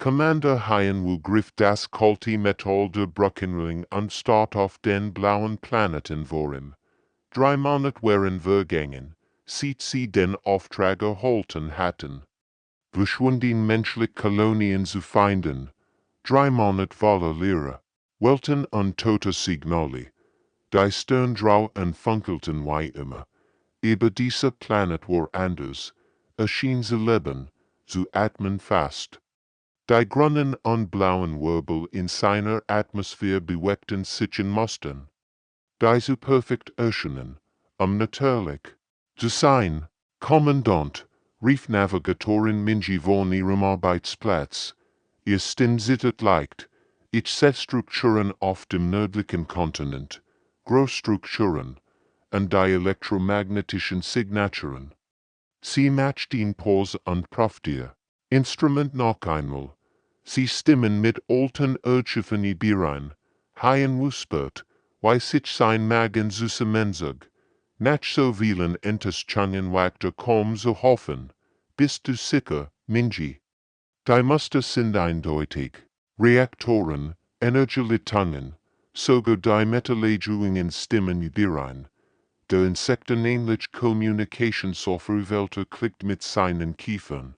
Commander HFY griff das kalte Metall der Brückenring und start auf den blauen Planeten vorim. 3 Monat waren vergangen, seit sie den Auftrag erhalten hatten, verschwunden menschliche Kolonien zu finden. 3 Monat voller Lehre, Welten und tote Signale, die Sterndrau und funkelten wie immer. Über dieser Planet war anders, erschien sie leben, zu atmen fast. Die grünen und blauen Wirbel in seiner Atmosphäre bewegten sich in Mustern. Die so perfekt erschienen, natürlich zu sein. Kommandant, rief Navigatorin Minji von ihrem Arbeitsplatz. Ihr Stimme zittert leicht. Ich sehe Strukturen auf dem nördlichen Kontinent, Großstrukturen, und die elektromagnetischen Signaturen. Sie matcht ihn Pause und Proftier. Instrument noch einmal. Sie stimmen mit alten Urchiffen Birein. Haien wuspert, wie sich sein Magen zusammenzog. Nach so vielen Enteschungen wagte kaum zu hoffen. Bist du sicher, Minji? Die Muster sind eindeutig. Reaktoren, Energieleitungen, sogar die Metalllegungen stimmen Birein. Der insektenähnliche Kommunikationssoftware klickt mit seinen Kiefern.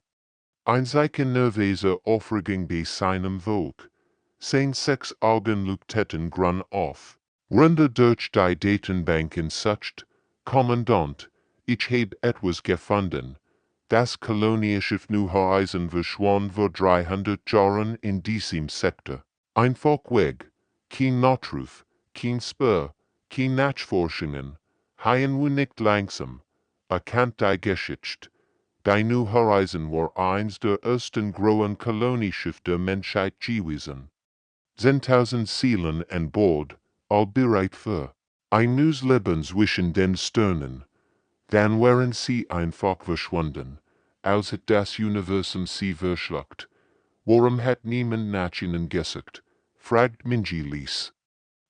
Ein Zeichen nervöser Aufregung bei seinem Volk. Sein 6 Augen leuchteten grün auf. Runde durch die Datenbanken sucht, Kommandant, ich habe etwas gefunden. Das Kolonieschiff New Horizon verschwand vor 300 Jahren in diesem Sektor. Einfach weg. Kein Notruf, kein Spur, kein Nachforschungen. HFY nicht langsam. Erkannt die Geschichte. Die New Horizon war eins der ersten großen Kolonieschiffe der Menschheit gewesen. 10.000 Seelen an Bord, all bereit für ein neues Leben zwischen den Sternen. Dann waren sie einfach verschwunden, als hat das Universum sie verschluckt. Warum hat niemand nach ihnen gesucht? Fragt Minji Lies.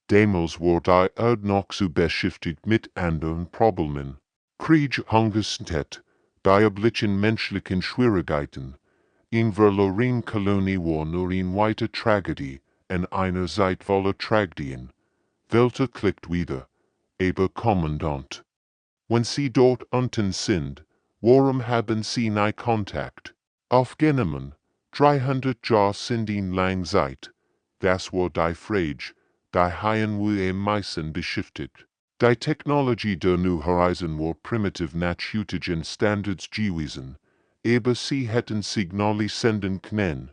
Damals war die Erde noch so beschäftigt mit anderen Problemen. Krieg, Hungersnot, diablichen menschlichen Schwierigkeiten. In verloren Kolonie war nur eine weite Tragödie, an einer Zeit voller Tragödien. Welter klickt wieder, aber Kommandant. Wenn sie dort unten sind, warum haben sie nie Kontakt? Aufgenommen, 300 Jahre sind in lang Zeit. Das war die Frage, die HFY am meisten beschäftigt. Die Technologie der New Horizon war primitiv nach heutigen Standards gewesen, aber sie hätten Signale senden können.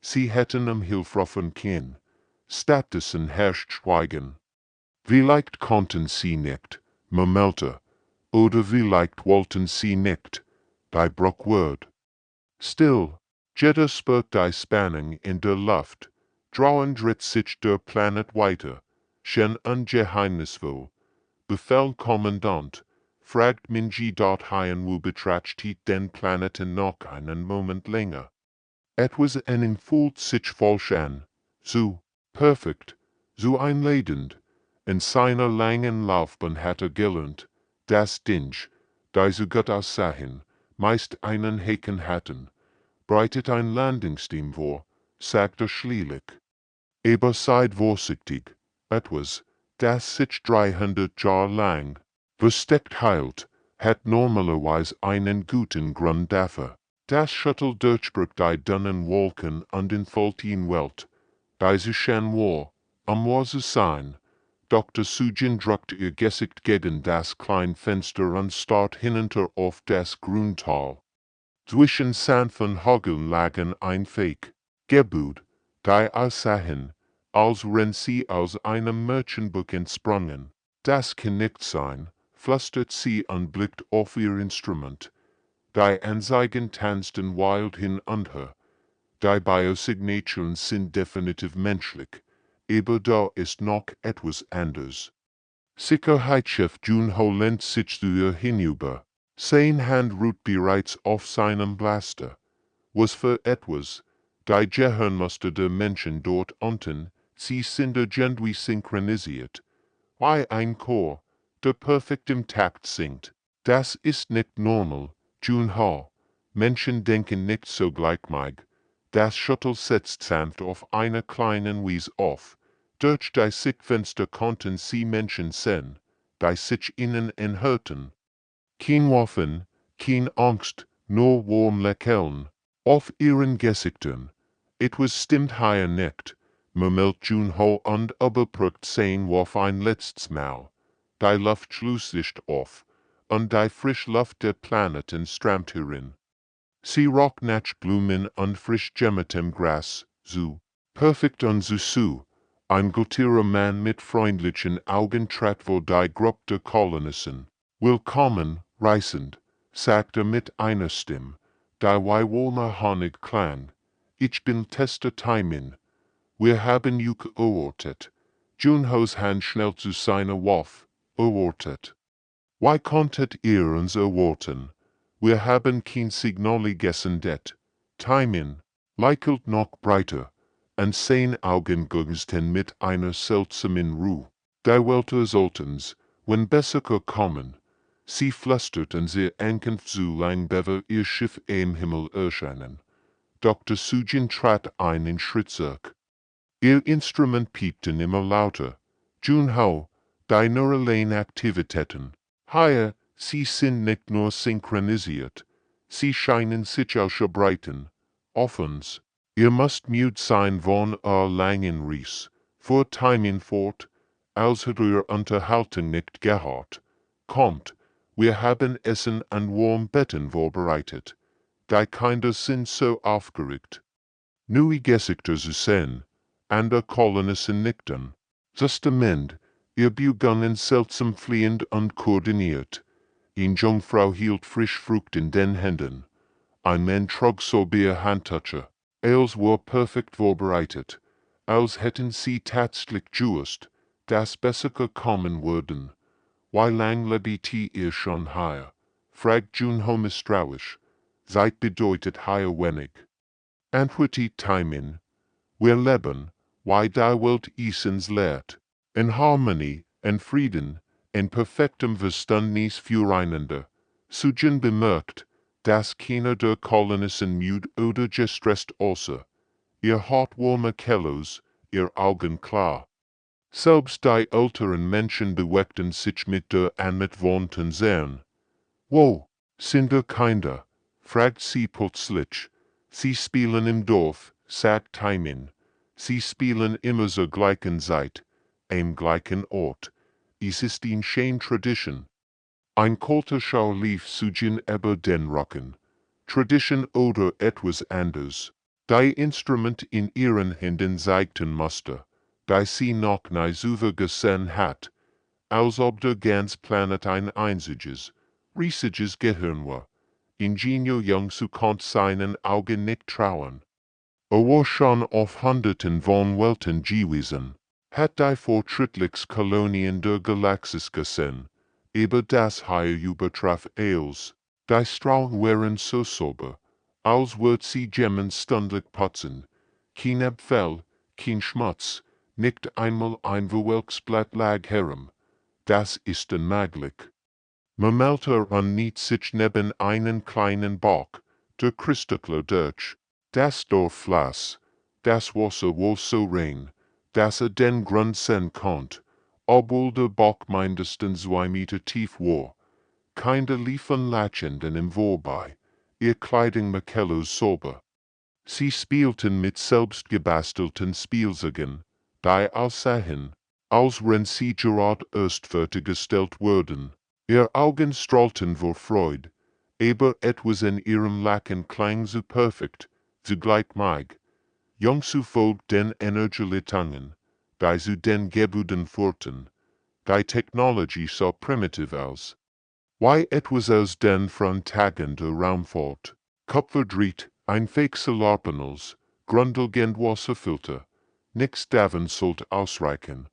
Sie hätten Hilfe rufen können. Stattdessen herrscht Schweigen. Vielleicht konnten sie nicht, murmelte, oder vielleicht wollten sie nicht, die Bruchwort. Still, jeder spürt die Spannung in der Luft, draußen dreht sich der Planet weiter, schön ungeheimnisvoll. Befehl Kommandant, fragt Minji HFY betrachtet den Planeten noch einen Moment länger. Etwas an ihn fühlt sich falsch an, so perfekt, so einladend. In seiner langen Laufbahn hat gelernt, dass Dinge, die so gut aussahen, meist einen Haken hatten. Breitet ein Landungsteam vor, sagt schließlich. Aber seid vorsichtig, etwas, das sich 300 Jahre lang versteckt hält, hat normalerweise einen guten Grund dafür. Das Shuttle durchbricht die dünnen Wolken und entfällt in Welt, die so schön war, zu sein. Dr. Sujin drückt ihr Gesicht gegen das kleine Fenster und starrt hinunter auf das Grüntal. Zwischen sanften Hügeln lagen ein Fake, Gebäude, die aussahen, als wenn sie aus einem Märchenbuch entsprungen. Das kann nicht sein, flüstert sie und blickt auf ihr Instrument. Die Anzeigen tanzten wild hin und her. Die Biosignaturen sind definitiv menschlich, aber da ist noch etwas anderes. Sicherheitschef Junho lehnt sich zu ihr hinüber. Sein Hand ruht bereits auf seinem Blaster. Was für etwas, die Gehirnmuster der Menschen dort unten, sie sind irgendwie synchronisiert. Wie ein Chor, der perfekt im Takt singt. Das ist nicht normal, Junho. Menschen denken nicht so gleichmäßig. Das Shuttle setzt sanft auf einer kleinen Wiese auf. Durch die Sichtfenster konnten sie Menschen sehen, die sich innen enthielten. Kein Waffen, kein Angst, nur warm Lächeln auf ihren Gesichtern. Etwas stimmt hier nicht, murmelt Junho und überprüft sein Wurf ein letztes Mal. Die Luft schließt sich auf, und die frische Luft der Planeten strömt herein. Sie rockt nach Blumen und frisch gemmertem Gras, so perfekt und so. Ein guter Mann mit freundlichen Augen trat vor die Gruppe der Kolonisten. Willkommen, Reisend, sagte mit einer Stimme, die wie warmer Honig klang. Ich bin Tester Taimin. Wir haben euch erwartet. Junhos Hand schnell zu seiner Waffe, erwartet. Wie konntet ihr uns erwarten? Wir haben kein Signal gesendet. Taimin lächelt noch breiter, und seine Augen glänzten mit einer seltsamen Ruhe. Die Wälder sollten's, wenn besser kommen. Sie flüsterten sie Ankunft zu lang bevor ihr Schiff am Himmel erscheinen. Dr. Sujin trat einen Schritt zurück. Ihr Instrument piepten immer lauter. Junho, die neuralen Aktivitäten. Hier, sie sind nicht nur synchronisiert. Sie scheinen sich auszubreiten. Offens. Ihr müsst müde sein von langen Reis. Fuhr Taimin fort, als hätte ihr Unterhaltung nicht gehört. Kommt, wir haben Essen und warm Betten vorbereitet. Die Kinder sind so aufgeregt. Neue Gesichter zu sehen, andere Kolonisten nickten. Justament, ihr begann seltsam fliehend und koordiniert. Eine Jungfrau hielt frisch Frucht in den Händen. Ein Mann trug sober Handtasche. Alles war perfekt vorbereitet, als hätten sie tatsächlich gewusst, dass besser kommen würden. Wie lang lebt ihr schon hier? Fragt Junho misstrauisch. Seit bedeutet hier wenig. Antwortet Taimin. Wir leben, wie die Welt uns lehrt, in Harmonie, in Frieden, in perfektem Verständnis füreinander. Sujin bemerkt, dass keiner der Kolonisten müde oder gestresst aussah. Ihr Haupt warme Kellos, ihr Augen klar. Selbst die älteren Menschen bewegten sich mit der anmitwohnten Zern. Wo sind die Kinder? Fragt sie plötzlich. Sie spielen im Dorf, sagt Taimin. Sie spielen immer zur gleichen Zeit, am gleichen Ort. Es ist eine schöne Tradition. Ein kalter Schauer lief Sujin über den Rücken. Tradition oder etwas anderes. Die Instrument in ihren Händen zeigten Muster, die sie noch nie zuvor gesehen hat, als ob der ganze Planet ein einziges, riesiges Gehirn war. Ingenio Young zu konnte seinen Augen nicht trauen. War schon auf Hunderten von Welten gewesen, hat die fortschrittlichste Kolonien der Galaxis gesehen, aber das hier übertraf alles. Die Strahlen waren so sauber, als würd sie Gemmen stündlich putzen. Kein Abfall, kein Schmutz, nicht einmal ein Verwelksblatt lag herum. Das ist unmöglich. Memelte nicht sich neben einen kleinen Bach, der Christopher durch. Das Dorf floss, das Wasser war so rein, dass den Grund sehen konnt, obwohl der Bach mindestens 2 Meter tief war. Kinder liefen lachend an ihm vorbei, ihr Kleidung makellos sauber. Sie spielten mit selbstgebastelten Spielzeugen, die aussahen, als wenn sie gerade erst fertiggestellt wurden. Ihr Augen strahlten vor Freude, aber etwas in ihrem Lachen klang so perfekt, zugleich mag. Jung zu folgt den Energielitungen, die zu den Gebuden führten. Die Technologie so primitiv aus. Wie etwas aus den Frontagen der Raumfahrt. Kupferdriet, ein Fächselarpanels, grundlegend Wasserfilter. Nix davon sollte ausreichen,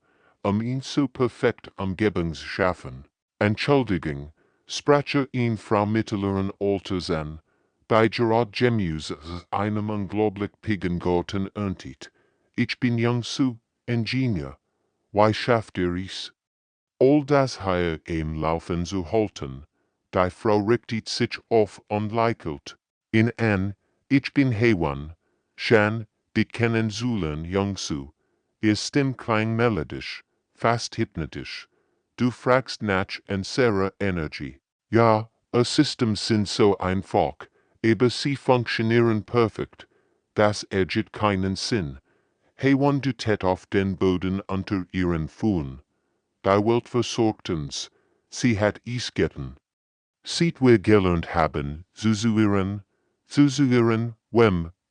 ihn so perfekt Umgebung zu schaffen. Entschuldigung, sprache ihn Frau mittleren Alters an, bei Gerard Gemus einem unglaublich pigen Garten erntet. Ich bin jung zu Ingenieur. Wie schafft ihr es? All das hier im Laufen zu halten. Die Frau richtet sich auf und lächelt. In an, ich bin Hewan. Shan, dit kennen zullen Youngsu. Ihr Stim klang melodisch, fast hypnotisch. Du fragst nach en Sarah Energy. Ja, Systems sind so einfach, aber sie funktionieren perfekt. Das ergibt keinen Sinn. Hey du tät auf den Boden unter ihren Füßen. Die Welt versorgt uns. Sie hat es getan. Seit wir gelernt haben, zuzuhören,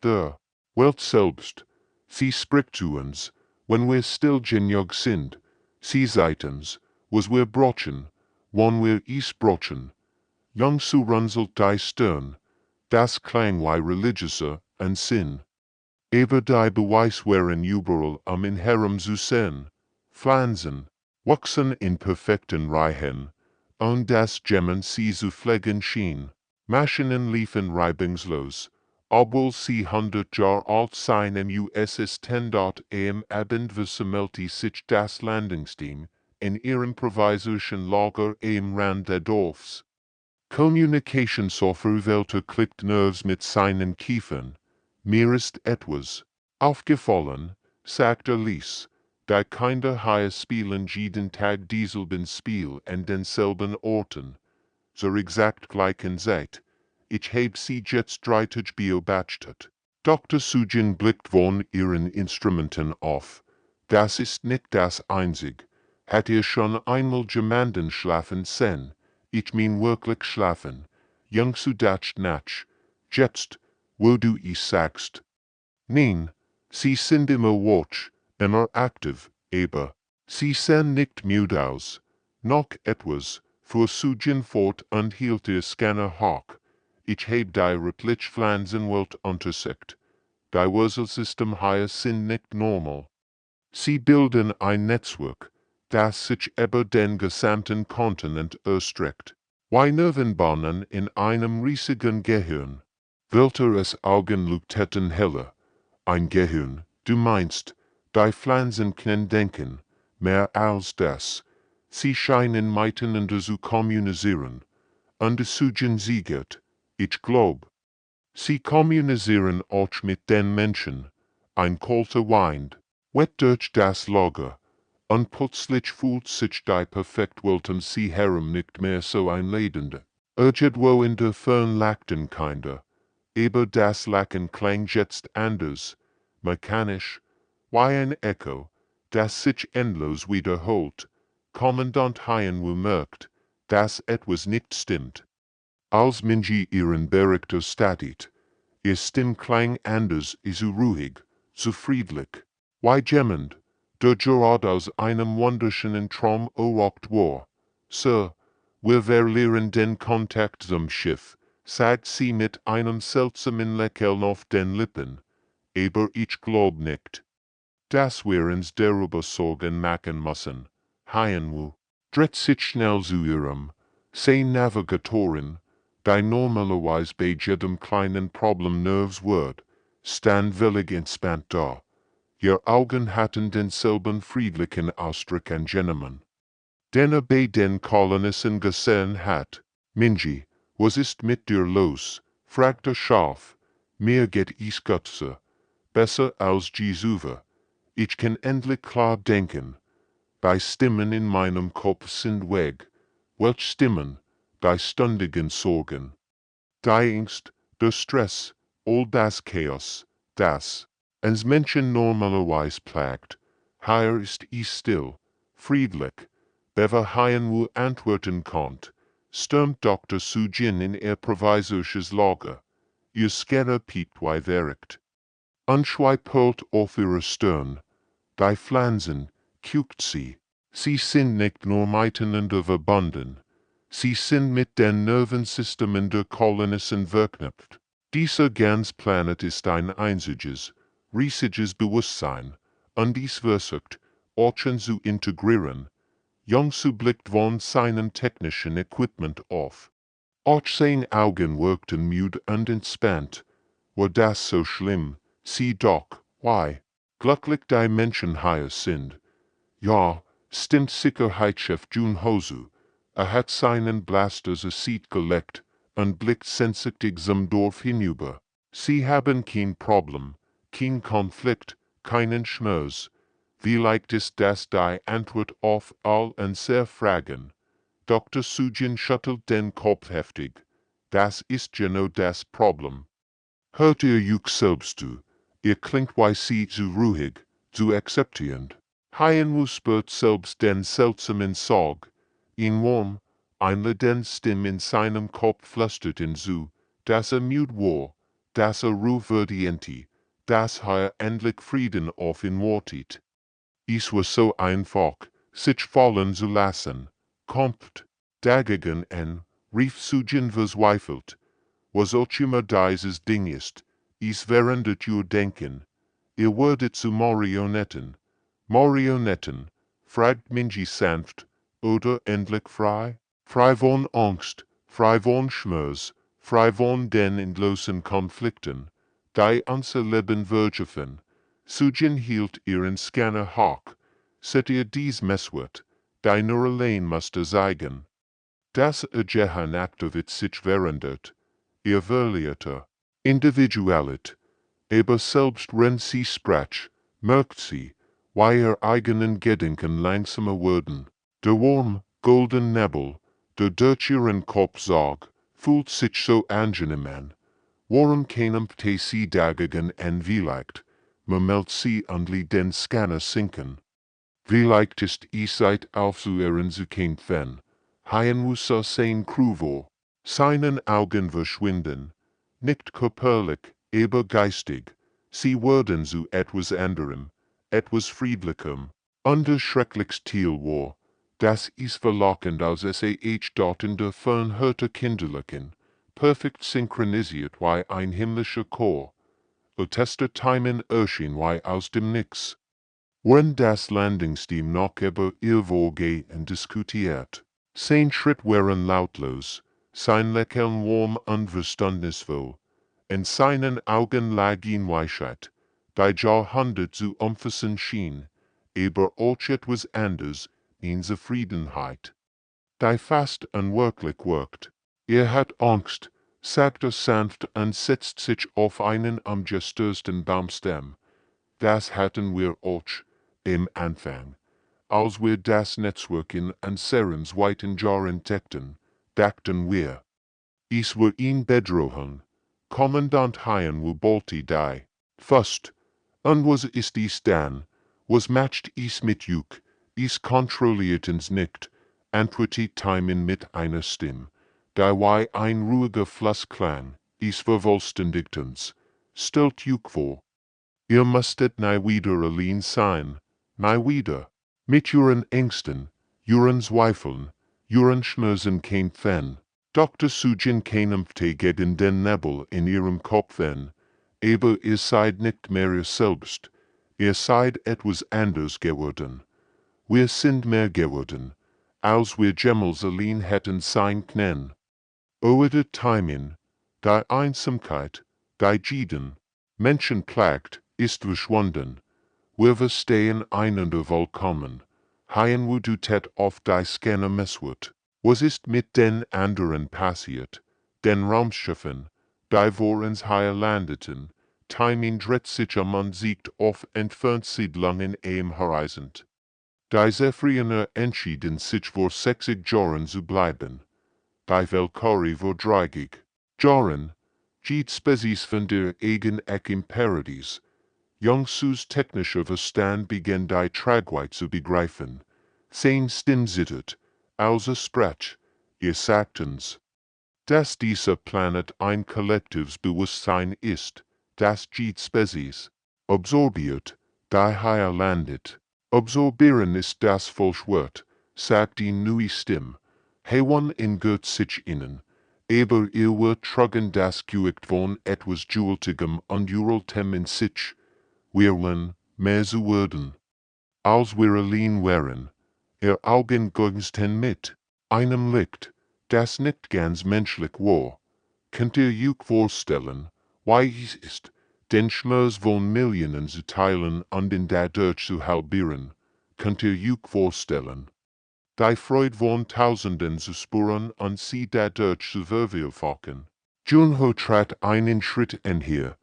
der Welt selbst. Sie spricht zu uns, wenn wir still genug sind. Sie sagt uns, was wir brauchen, wann wir es brauchen. Youngsu runzelt die Stirn. Das klang wie religiöser an Sinn. Aber die Beweis wären überall in Herem zu sehen. Pflanzen wachsen in perfekten Reihen, und das Gemmen sie zu pflegen schien. Maschinen liefen reibungslos, obwohl sie 100 Jahre alt seien USS 10. Abend versammelte sich das Landungsteam in ihrem provisorischen Lager am Rand des Dorfs. Kommunikationsofferwälter klickt Nerves mit seinen Kiefern. Mir ist etwas aufgefallen, sagte Lies, die Kinder hier spielen jeden Tag dieselben Spiel an denselben Orten, zur exakt gleichen Zeit. Ich heb sie jetzt streitig beobachtet. Dr. Sujin blickt von ihren Instrumenten auf. Das ist nicht das einzig. Hat schon einmal jemanden schlafen sehen? Ich mein wirklich schlafen. Youngsu dacht nach. Jetzt, wo du es sagst. Nein, sie sind immer wach, immer aktiv, aber sie sehen nicht müde aus. Noch etwas, fuhr Sujin fort und hielt ihr Scanner hoch. Ich heb die repliche Pflanzenwelt untersucht. Die Wurzelsystem hier sind nicht normal. Sie bilden ein Netzwerk, das sich über den gesamten Kontinent erstreckt. Wie Nervenbahnen in einem riesigen Gehirn. Welcher es Augenleuchten heller. Ein Gehirn, du meinst, die Pflanzen können denken, mehr als das. Sie scheinen miteinander zu kommunizieren. Und Sujin siegert, ich glaub. Sie kommunizieren auch mit den Menschen. Ein kalter Wind weht durch das Lager, und plötzlich fühlt sich die Perfektwelt sie herum nicht mehr so einladend. Irgendwo in der Fern lachten Kinder, aber das Lachen klang jetzt anders, mechanisch, wie ein Echo, das sich endlos wiederholt. Kommandant Hyenwu merkt, dass etwas nicht stimmt. Als Minji ihren Berichter statit, ihr Stimm klang anders, so ruhig, so friedlich, wie gemmend, der gerade aus einem wunderschönen Traum erwacht war. Sir, wir verlieren den Kontakt zum Schiff, sagt sie mit einem seltsamen Lächeln auf den Lippen, aber ich glaub nicht, dass wir uns darüber Sorgen machen müssen. Hyenwu dreht sich schnell zu ihrem, sei Navigatorin, die normalerweise bei jedem kleinen Problem Nerves wird, stand willig entspannt da. Ihr Augen hatten denselben friedlichen Ausdruck angenommen, den bei den Kolonisten gesehen hat. Minji, was ist mit dir los? Fragte scharf. Mir geht es gut, besser als Jesuve. Ich kann endlich klar denken. Die Stimmen in meinem Kopf sind weg. Welch Stimmen? Die ständigen Sorgen. Die Angst, der Stress, all das Chaos, das uns Menschen normalerweise plagt. Hier ist es still, friedlich. Bevor Hyenwu antworten konnt, stürmt Dr. Sujin in ihr provisorisches Lager. Ihr Scanner piept wie verrückt. Unschwei perlt auf ihrer Stirn. Die Pflanzen, guckt sie. Sie sind nicht nur miteinander verbunden. Sie sind mit den Nervensystemen der Kolonisten verknüpft. Dieser ganze Planet ist ein einziges, riesiges Bewusstsein, und dies versucht, Orchen zu integrieren. Youngsu blickt von seinem technischen Equipment auf. Auch seine Augen wirkten müde und entspannt. War das so schlimm? Sieh doch, why? Glücklich die Menschen hier sind. Ja, stimmt Sicherheitschef Junhosu. Hat seinen Blaster zur Seite gelegt und blickt sehnsüchtig zum Dorf hinüber. Sie haben kein Problem. kein Konflikt, keinen Schmerz. Vielleicht ist das die Antwort auf all unsere Fragen. Dr. Sugin schüttelt den Kopf heftig. Das ist genau das Problem. Hört ihr euch selbst zu? Ihr klingt wie sie zu ruhig, zu akzeptierend. HFY spürt selbst den seltsamen Sorg. In warm, eine den Stimme in seinem Kopf flüstert ihn zu, dass müde war, dass Ruhe verdiente, dass endlich Frieden auf ihn wartet. Es war so einfach, sich fallen zu lassen. Kommt, dagegen en, rief Sugin verzweifelt. Was auch immer dieses Ding ist, es verändert ihr Denken. Ihr werdet zu Marionetten. Marionetten, fragt Minji sanft, oder endlich frei? Frei von Angst, frei von Schmerz, frei von den endlosen Konflikten, die unser Leben vergiften. Sugin hielt ihren Scanner hoch. Seht ihr dies Messwort, die nur allein musste zeigen. Das Gehanaktovit sich verändert. Ihr verliert Individualität, aber selbst wenn sie sprach, merkt sie, wie ihr eigenen Gedanken langsamer werden. Der warm, golden Nebel, der durch ihren Kopf zog, fühlt sich so angenehm an. Warum keinem sie dagegen an vielleicht, meldet sie endlich den Scanner sinken. Vielleicht ist es Zeit aufzuhören zu kämpfen. HFY sah sein Kruvor, seinen Augen verschwinden. Nicht körperlich, aber geistig. Sie wurden zu etwas anderem, etwas friedlichem. Unser schrecklichst Ziel war, das ist verlockend als dort in der Fern hörte kinderlichen, perfekt synchronisiert wie ein himmlischer Chor. Orchester Timon erschien wie aus dem Nix. Wenn das Landungsteam noch über ihr Vorgehen diskutiert, sein Schritt waren lautlos, sein Lächeln warm und verständnisvoll. In seinen Augen lag in Weisheit, die Jahrhundert zu umfassen schien, aber auch etwas anderes, in Zufriedenheit, die fast unwirklich wirkt. Hat Angst, sagt sanft und setzt sich auf einen am gestörsten Baumstamm. Das hatten wir auch im Anfang, als wir das Netzwerk in unserem weiten Jahr entdeckten, dachten wir, es war ein Bedrohung. Kommandant HFY bollte die. Fast. Und was ist es dann? Was macht es mit Juk? Es kontrolliert uns nicht, antwortet Timon mit einer Stimme, die wie ein ruhiger Fluss klang. Es vervollständigt uns. Stellt Juk vor. Ihr musstet nie wieder allein sein. Nie wieder. Mit euren Ängsten, euren Zweifeln, euren Schmerzen kämpfen. Dr. Sugin kämpfte gegen den Nebel in ihrem Kopf an, aber ihr seid nicht mehr ihr selbst. Ihr seid etwas anders geworden. Wir sind mehr geworden, als wir jemals allein hätten sein können. Oder Timon, die Einsamkeit, die jeden Menschen plagt, ist verschwunden. Wir verstehen einander vollkommen. HFY du tet auf die Scanner Messwort. Was ist mit den anderen passiert? Den Raumschiffen, die vor uns hier landeten. Timon dreht sich und sieht auf Entferntsiedlungen am Horizont. Die Zephyrianer entschieden sich vor 60 Jahren zu bleiben. Die Valkyrie war dreigig. Jahren, geht Spezies von der Egen-Eck im Paradies. Youngsus technischer Verstand begann die Tragweite zu begreifen. Sein Stimm zittert, als sprach, ihr sagten's, dass dieser Planet ein kollektives Bewusstsein ist, das jede Spezies absorbiert, die hier landet. Absorbieren ist das Falschwort, sagt die neue Stimme. Hewan ingert sich ihnen, aber ihr wird trugen das Gewicht von etwas Jeweltigem und Jureltem in sich. Wir wollen mehr zu werden, als wir allein wären. Ihr Augen glänzten mit einem Licht, das nicht ganz menschlich war. Könnt ihr euch vorstellen, wie es ist, den Schmerz von Millionen zu teilen und ihn dadurch zu halbieren? Könnt ihr euch vorstellen, die Freude von Tausenden zu spüren und sie dadurch zu vervielfachen? Junho trat einen Schritt einher.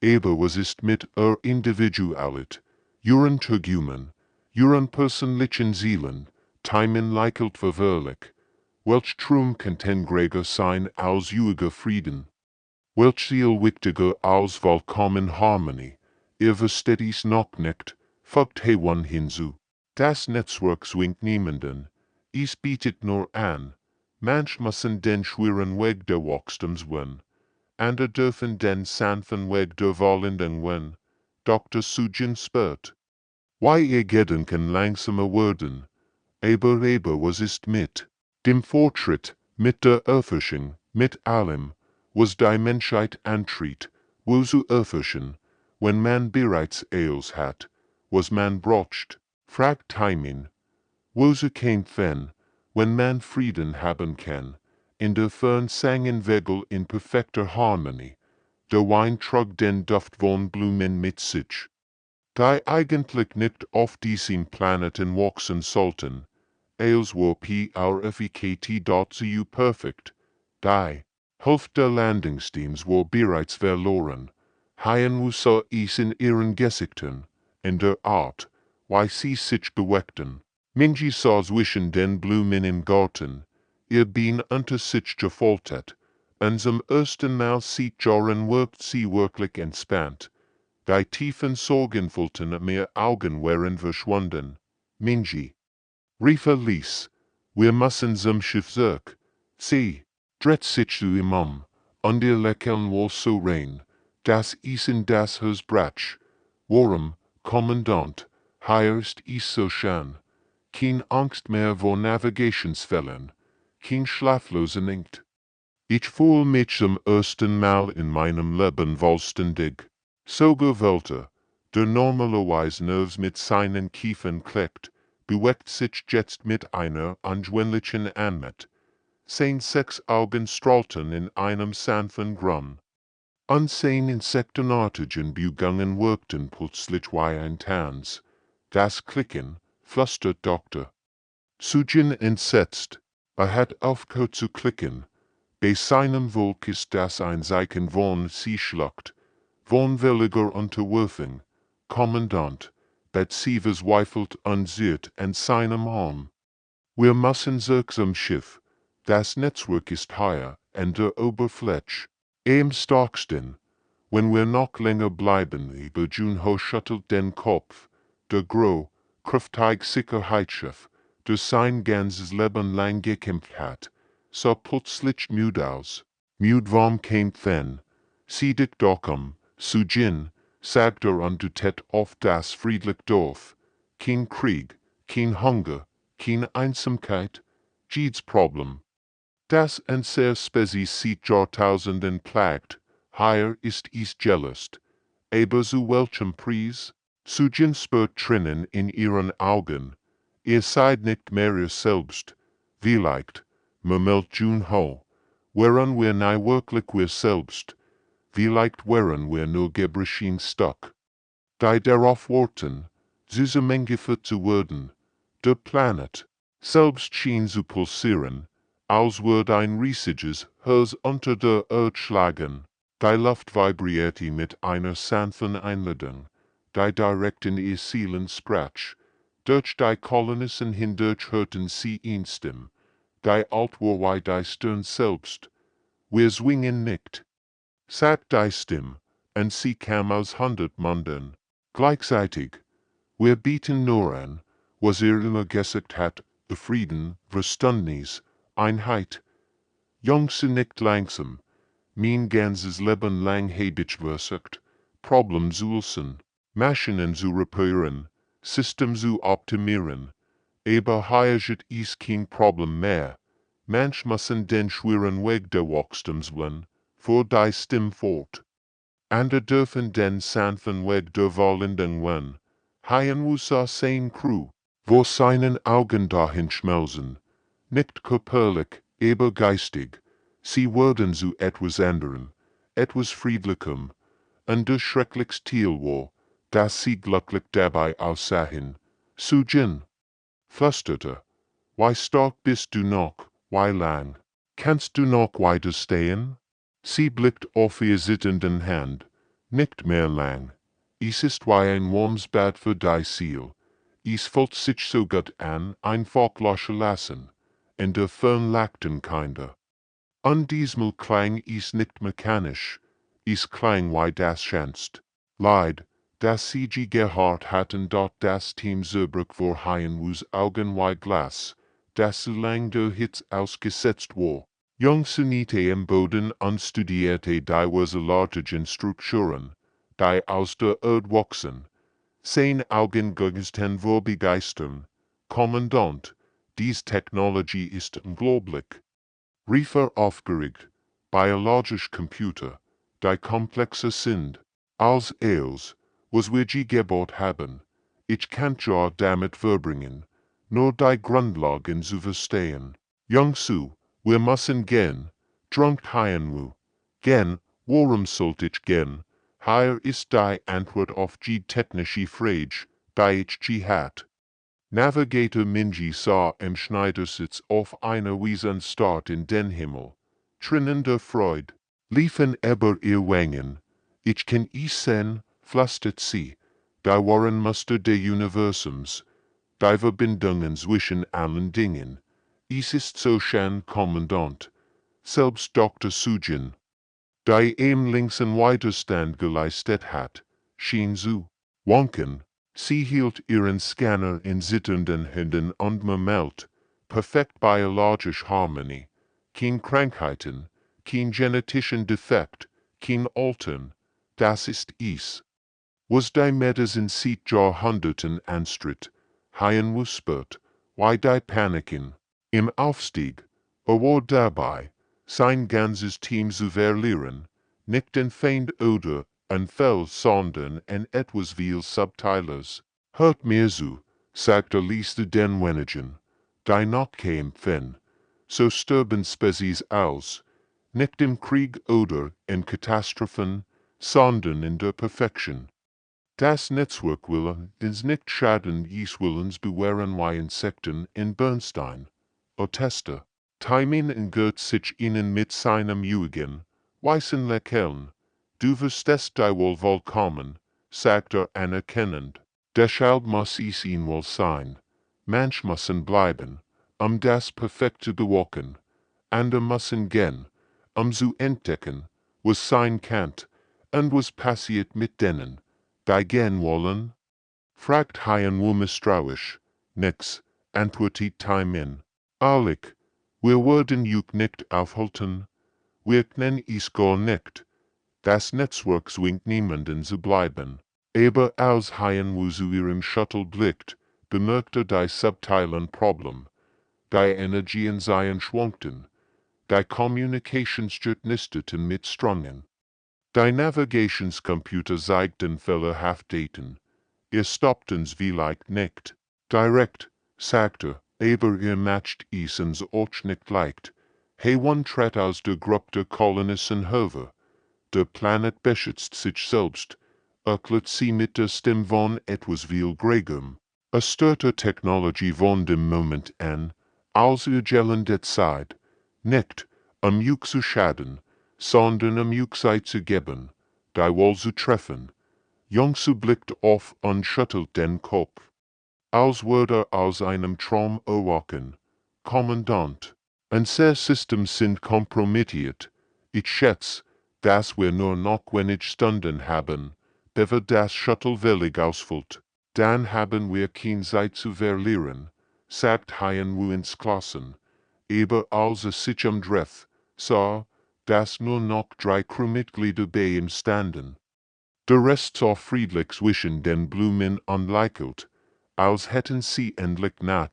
aber was ist mit Individualit, Uren Turgumen, Uren personlichen Zielen, Timen likelt verwirrlich, welch Trum content greger sein als Ewiger Frieden, welch Ziel wichtiger als vollkommen Harmonie, ihr versteht dies noch nicht, fügt Hewan hinzu. Das Netzwerk zwingt niemanden, es bietet nur an, manch müssen den schweren Weg der Wachstums wen, ander dürfen den sanften Weg der Wohlenden wen, Dr. Sujin spürt. Why ihr Gedanken langsamer werden, aber was ist mit dem Fortschritt, mit der Erforschung, mit allem, was die Menschheit antritt, wo zu erforschen, wenn man bereits alles hat, was man braucht, fragt Timing, wo zu kein Fan, wenn man Frieden haben kann, in der fern sangen Wegel in perfekter Harmonie, der Wein trug den Duft von Blumen mit sich, die eigentlich nicht auf diesem Planeten wachsen sollten, als wo PRFEKT.zu perfekt, die Hälfte der Landingsteams war bereits verloren, HFY is in ihren Gesichtern, in der Art, wie sie sich bewegten. Minji sah zwischen den Blumen im Garten, ihr Bein unter sich gefoltert, und zum ersten Mal sieht Joran wirkt sie wirklich entspannt. Die tiefen sorgenvollten mehr Augen waren verschwunden. Minji rief Lies, wir müssen zum Schiff zurück. Sie dreht sich zu ihm und ihr Lächeln war so rein, dass es in das Herz brach. Warum, Kommandant, hier ist es so schön. Kein Angst mehr vor Navigationsfällen, kein schlafloser Nacht. Ich fühle mich zum ersten Mal in meinem Leben vollständig. So gewählte, der normalerweise Nervs mit seinen Kiefern kleckt, bewegt sich jetzt mit einer anschwindlichen Anmut. Sein 6 Augen strahlten in einem sanften Grun. Und sein insektenartigen Bewegungen wirkten plötzlich wie ein Tanz. Das Klicken, flüstert Dr. Sujin entsetzt. Hat aufgehört zu klicken. Bei seinem Volk ist das ein Zeichen von sie schluckt. Von williger Unterwerfung. Kommandant, sie verzweifelt und sieht an seinem Arm. Wir müssen zurück zum Schiff. Das Netzwerk ist hier, an der Oberfläche. Am starksten. Wenn wir noch länger bleiben, über Junho schüttelt den Kopf. Der kräftige Sicherheitschef, der sein ganzes Leben lang gekämpft hat, sah plötzlich müde aus. Müde vom Kämpfen. Sieh dich doch Sujin, sagt und tät auf das friedlich Dorf. Kein Krieg, kein Hunger, keine Einsamkeit, Jids Problem. Das ein sehr Spezies sieht Jahrtausenden plagt, hier ist es jealous. Aber zu welchem Preis? Sujin spürt Tränen in ihren Augen. Ihr seid nicht mehr ihr selbst. Vielleicht, murmelt Junho, wären wir nie wirklich wir selbst. Vielleicht wären wir nur Gebrechen stuck. Die darauf warten, zusammengeführt zu werden. Der Planet selbst schien zu pulsieren, als würde ein riesiges Herz unter der Erde schlagen. Die Luft vibrierte mit einer sanften Einladung, die direkt in ihr Seelen sprach. Durch die Kolonisten hindurch hörten sie ihn Stimme, die alt war wie die Stirn selbst. Wir zwingen nicht. Sagt die Stimme, und sie kam aus 100 Munden. Gleichzeitig, wir bieten nur an, was immer gesagt hat, Frieden, Verständnis, Einheit. Jungs sind nicht langsam, mein ganzes Leben lang habe ich versucht, Problem zu lösen, Maschinen zu reparieren, System zu optimieren, aber hier ist kein Problem mehr. Manch müssen den schweren Weg der Wachstums wählen, vor die Stimme fort. Ander dürfen den sanften Weg der Wohlenden wählen. HFY sein Crew, wo seinen Augen dahin schmelzen, nicht körperlich, aber geistig. Sie werden zu etwas anderem, etwas Friedlichem, und das schrecklichste Ziel war, dass sie glücklich dabei aussahen. Sujin flüsterte, wie stark bist du noch, wie lang? Kannst du noch weiter stehen? Sie blickt auf ihr sittenden Hand. Nicht mehr lang. Es ist wie ein warmes Bad für die Seele. Es fühlt sich so gut an, einfach loslassen. En der Fernlachten kinder. Und diesmal klang es nicht mechanisch. Es klang wie das schönst. Leid, das sie gehört hatten dort das Team Zurbrück vor HFYs Augen wie Glas, das so lang der Hitze ausgesetzt war. Jungsunite im Boden unstudierte diverse Strukturen, die aus der Erde wachsen. Sein Augen gegenstand vor begeistern. Kommandant, dies Technologie ist unglaublich. Riefer aufgeregt, biologisch Computer, die komplexer sind, als els, was wir gebaut haben. Ich kann ja damit verbringen, nur die Grundlagen zu verstehen. Jungsu, wir müssen gehen, drunkt HFY. Gehen, warum sollte ich gehen? Hier ist die Antwort auf die technische Frage, die ich hat. Navigator Minji sah im Schneidersitz auf einer Wiesen start in den Himmel. Tränen der Freude liefen über ihr Wangen. Ich kann es sehen, flüstert sie, da waren Muster des Universums, die Verbindungen zwischen allen Dingen. Es ist so schön, Kommandant. Selbst Dr. Sujin, die links einen Widerstand geleistet hat, schien zu wanken. Sie hielt ihren Scanner in zitternden Händen und murmelt, perfekt biologisch Harmonie, kein Krankheiten, kein genetischen Defekt, kein Altern, das ist es. Was die Medizin seit Jahrhunderten anstritt, HFY spürt, wie die Paniken, im Aufstieg, war dabei, sein ganzes Team zu verlieren, nicht den Feind oder ein Fell, sondern en etwas viel Subtiles. Hört mir zu, sagte Liste den wenigen, die noch kämpfen, so sterben Spezies aus, nicht im Krieg oder in Katastrophen, sondern in der Perfektion. Das Netzwerk will uns nicht schaden, es will uns bewähren wie Insekten in Bernstein. Otester, Timing engert sich ihnen mit seinem Jugen, weißen Lächeln. Du verstehst die wohl vollkommen, sagt anerkennend. Deshalb muss es ihn wohl sein. Manch müssen bleiben, das Perfekte bewachen. Andere müssen gehen, zu entdecken, was sein kann, und was passiert mit denen, die gehen wollen? Fragt HFY misstrauisch. Nix, antwortet Timing. Ehrlich, wir werden juk nicht aufhalten. Wir können es gar nicht. Das Netzwerk zwingt niemanden zu bleiben. Aber als HFY zu ihrem Shuttle blickt, bemerkte die subtilen Problem. Die Energien seien schwankten. Die Communications nisteten mit Strungen. Die Navigationscomputer zeigten fehlerhaft Daten. Ihr stopptens vielleicht nicht. Direkt, sagte, aber ihr matcht es uns auch nicht leicht. HFY tritt aus der Gruppe der Kolonisten hervor. Der Planet beschützt sich selbst, erklärt sie mit der Stimme von etwas viel Gregem. Erstörte Technologie von dem Moment an, als ihr gelende Zeit, nicht, juk zu schaden, sondern juk sei zu geben, die wohl zu treffen. Jungsu blickt auf und schüttelt den Kopf. Als würde aus einem Traum erwachen. Kommandant, unser System sind kompromittiert. Ich schätze, dass wir nur noch wenig Stunden haben, bevor das Shuttle völlig ausfällt. Dann haben wir keine Zeit zu verlieren, sagt HFY ins Klassen. Aber als es sich umdreht, sah, dass nur noch 3 Crewmitglieder bei ihm standen. Der Rest sah friedlich zwischen den Blumen anlächelt, als hätten sie endlich nach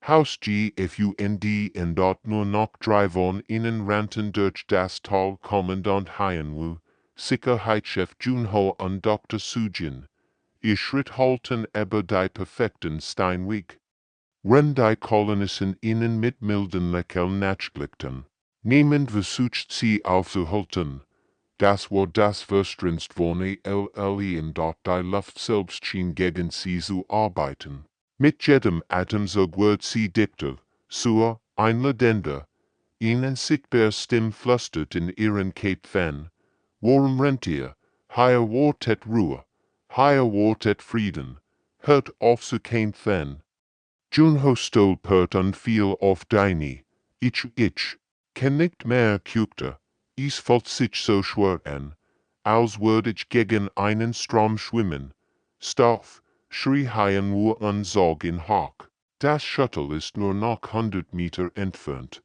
Haus GFUND und dort nur noch 3 von ihnen rannten durch das Tal. Kommandant HFY, Sicherheitschef Junho und Dr. Sujin. Ihr Schritt halten über die perfekten Steinweg. Wenn die Kolonisten ihnen mit milden Lächeln nachblickten. Niemand versucht sie aufzuhalten. Das war das Verstrinst von ELLE dort die Luft selbst schien gegen sie zu arbeiten. Mit jedem Atemzug wird sie dichter, zur einladender. Ihnen sichtbar Stimme flüstert in ihren Köpfen. Warum rennt ihr? Hierwartet Ruhe, Hierwartet Frieden, hört auf zu kämpfen. Junho stolpert und fiel auf deine, ich, kann nicht mehr küchte, es fällt sich so schwer an, als würde ich gegen einen Strom schwimmen. Stauf, schrie Hyenwu und zog in Hock. Das Shuttle ist nur noch 100 Meter entfernt.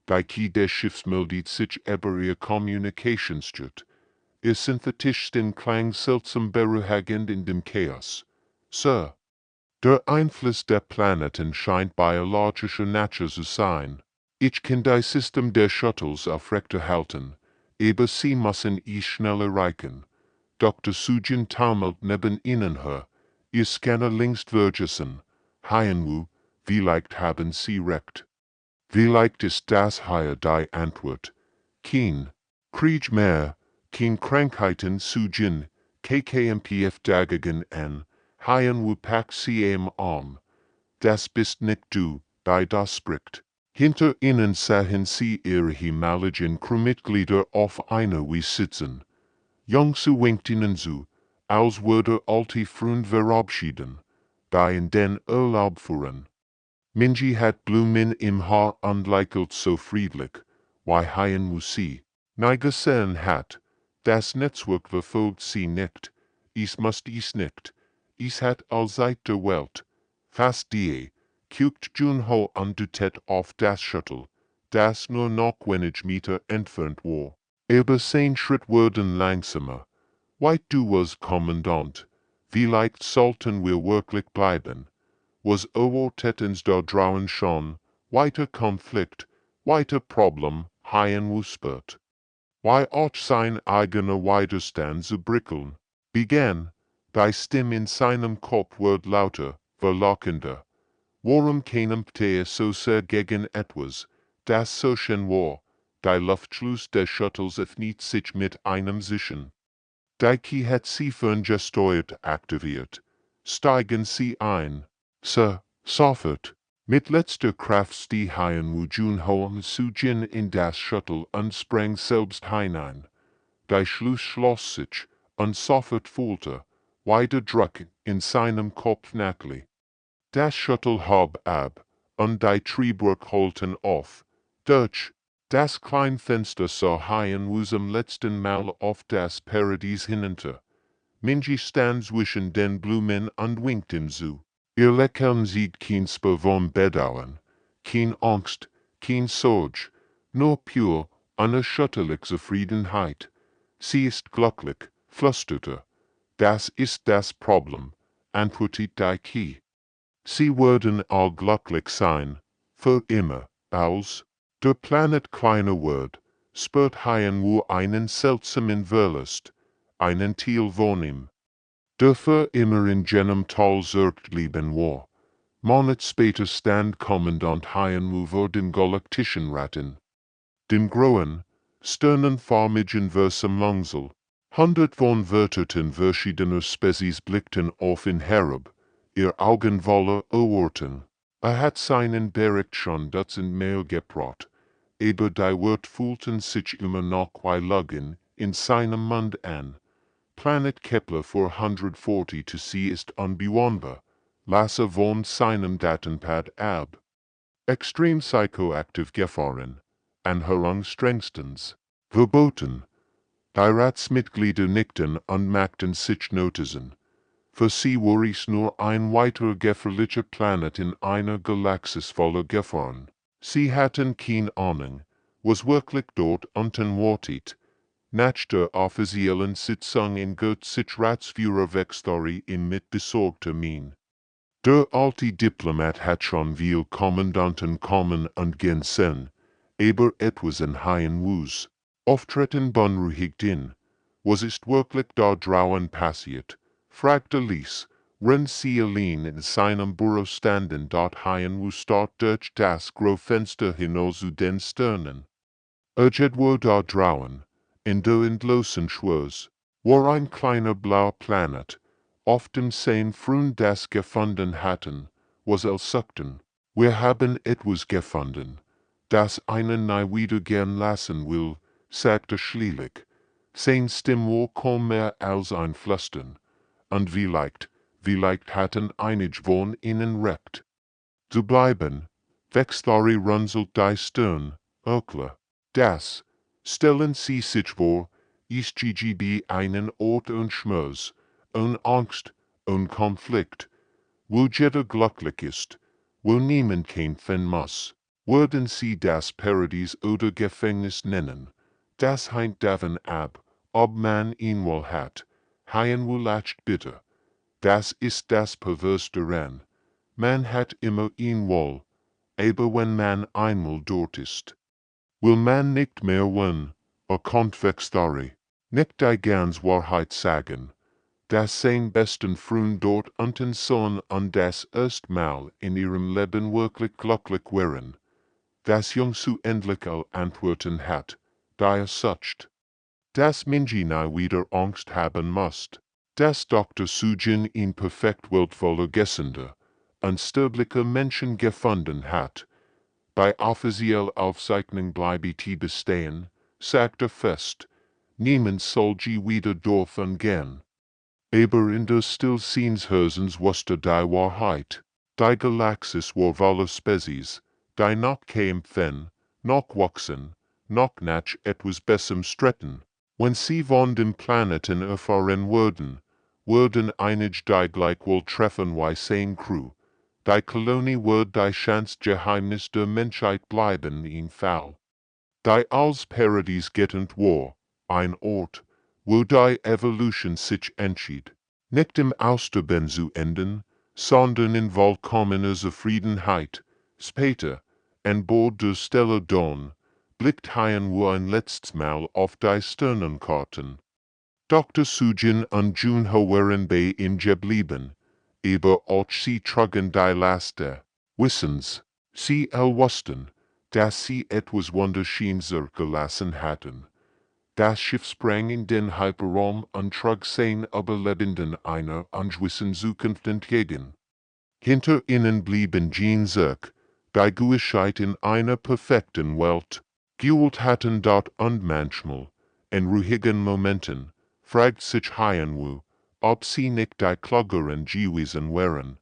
Die Key des Schiffs meldet sich über ihr Kommunikationsjet. Ihr synthetisch den Klang seltsam beruhigend in dem Chaos. Sir, der Einfluss der Planeten scheint biologischer Natur zu sein. Ich kann das System der Shuttles aufrechterhalten, aber sie müssen es schnell erreichen. Dr. Sujin taumelt neben ihnen her, ihr Scanner links vergessen. Hyenwu, vielleicht haben sie recht. Vielleicht ist das hier die Antwort. Kein Krieg mehr, kein Krankheiten Sujin, KKMPF dagegen an. Hyenwu pack sie am. Das bist nicht du, die das spricht. Hinter ihnen sahen sie ihre himmlischen Crewmitglieder auf einer Wiese sitzen. Jungsu winkt ihnen zu, als würde alte Freund verabschieden, die in den Urlaub fuhren. Minji hat Blumen im Haar und lächelt so friedlich, wie Hyenwu sie nie gesehen hat. Das Netzwerk verfolgt sie nicht, es muss es nicht, es hat allseit der Welt. Fast die, guckt Junho undutet auf das Shuttle, das nur noch wenig Meter entfernt war. Aber sein Schritt wurden langsamer. Weit du was Kommandant, vielleicht sollten wir wirklich bleiben. Was erwartetens da draußen schon, weiter Konflikt, weiter Problem, Hyenwu spürt. Why auch sein eigener Widerstand zu brickeln, begann, die Stimme in seinem Kopf wird lauter, verlockender. Warum kämpft so sehr gegen etwas, das so schön war? Der Luftschluss des Shuttles öffnet sich mit einem Zischen. Die Key hat sie ferngesteuert aktiviert. Steigen sie ein. Sir, sofort. Mit letzter Kraft die Hyenwu Junho und Sujin in das Shuttle und sprang selbst hinein. Der Schluss schloss sich, und sofort fühlte, wie der Druck in seinem Kopf nachließ. Das Shuttle hob ab, und die Triebwerke holten auf. Durch das kleine Fenster sah Hyenwu zum letzten Mal auf das Paradies hinunter. Minji stand zwischen den Blumen und winkt ihm zu. Ihr Lächeln sieht kein Spur von Bedauern, kein Angst, kein Sorge, nur pur, unerschütterliche Zufriedenheit. Sie ist glücklich, flüsterte. Das ist das Problem, antwortet die Key. Sie werden all glücklich sein, für immer, als der Planet kleiner wird, spürt Hyenwu einen seltsamen Wollust, einen Teil von ihm. Der für immer in jenem Tal zurückgeblieben war. Monat später stand Kommandant Hyenwu vor dem Galaktischen Ratten. Dem grauen, sternenförmigen Versumlangsel. 100 von Wörtern verschiedener Spezies blickten auf ihn herab, ihr Augen voller Erwartung. Hat seinen Bericht schon dutzendmal gebracht, aber die Wort fühlten sich immer noch wie Lügen in seinem Mund an. Planet Kepler 440 to see ist unbewohnbar, lasse von seinem Datenpad ab. Extrem psychoaktiv gefahren, Anhörung strengstens, verboten. Die Ratsmitglieder nickten und machten sich Notizen. Für sie war es nur ein weiterer gefährlicher Planet in einer Galaxis voller Gefahren. Sie hatten keine Ahnung, was wirklich dort unten wartet. Nach der offiziellen Sitzung in sich Ratsführer Wegstory in mit besorgter Mien. Der alte Diplomat hat schon viel Kommandanten kommen und gehen sehen, aber etwas in Hyenwus Auftreten beunruhigt ihn. Was ist wirklich da draußen passiert? Fragte Lies, wenn sie allein in seinem Büro standen, dort Hyenwu starrt durch das Großfenster hinaus zu den Sternen. Irgendwo da draußen, in der endlosen Schwers, war ein kleiner blauer Planet, auf dem sein Freund das gefunden hatten, was sagten, wir haben etwas gefunden, das einen nie wieder gern lassen will, sagte schließlich, Sein Stimme kam mehr als ein Flüstern, und vielleicht hatten einige von ihnen recht. Zu bleiben, Wextari runzelt die Stirn, Ökle. Das, stellen Sie sich vor, ist GGB einen Ort und Schmerz, und Angst und Konflikt, wo jeder glücklich ist, wo niemand kämpfen muss. Würden Sie das Paradies oder Gefängnis nennen? Das hängt davon ab, ob man ihn wohl hat. Haien wohl leicht bitte. Das ist das Pervers daran. Man hat immer ihn wohl, aber wenn man einmal dort ist, will man nicht mehr wenn, kommt Wextari. Nicht die ganz Wahrheit sagen, dass sein besten Freund dort unten sollen und das erste Mal in ihrem Leben wirklich glücklich wären. Das Jungsu endlich all Antworten hat, da sucht. Dass Minjinai wieder Angst haben musst. Dass Dr. Sujin ihn perfekt weltvoller Gessende, unsterbliche Menschen gefunden hat. Bei offiziell Aufzeichnung bleibt die bestehen, sagt fest, niemand soll je wieder dürfen gehen. Aber in des Stillseenshörsens wusste die Wahrheit, die Galaxis war voller Spezies, die noch kämpfen, noch wachsen, noch nach etwas Besserem stritten. Wenn sie von dem Planeten erfahren würden einige die gleichwohl treffen wie sein Crew. Die Kolonie wird die Geheimnis der Menschheit bleiben in Fall. Die als Paradies gettend war, ein Ort, wo die Evolution sich entschied. Nicht im Austerben zu enden, sondern in vollkommener Zufriedenheit. Später, an Bord der Stella Dawn, blickt Haien wo ein letztes Mal auf die Sternenkarten. Dr. Sujin und Junho waren bei ihm geblieben, aber auch sie trugen die Laste. Wissens, sie wussten, dass sie etwas Wunderschönes zurückgelassen hatten. Das Schiff sprang in den Hyperraum und trug seinen Überlebenden einer ungewissen Zukunft entgegen. Hinter ihnen blieben Jean zurück, die Gewissheit in einer perfekten Welt. Gefühlt hatten dort und manchmal, in ruhigen Momenten, fragt sich Haien ob sie nicht die klügeren gewesen wären.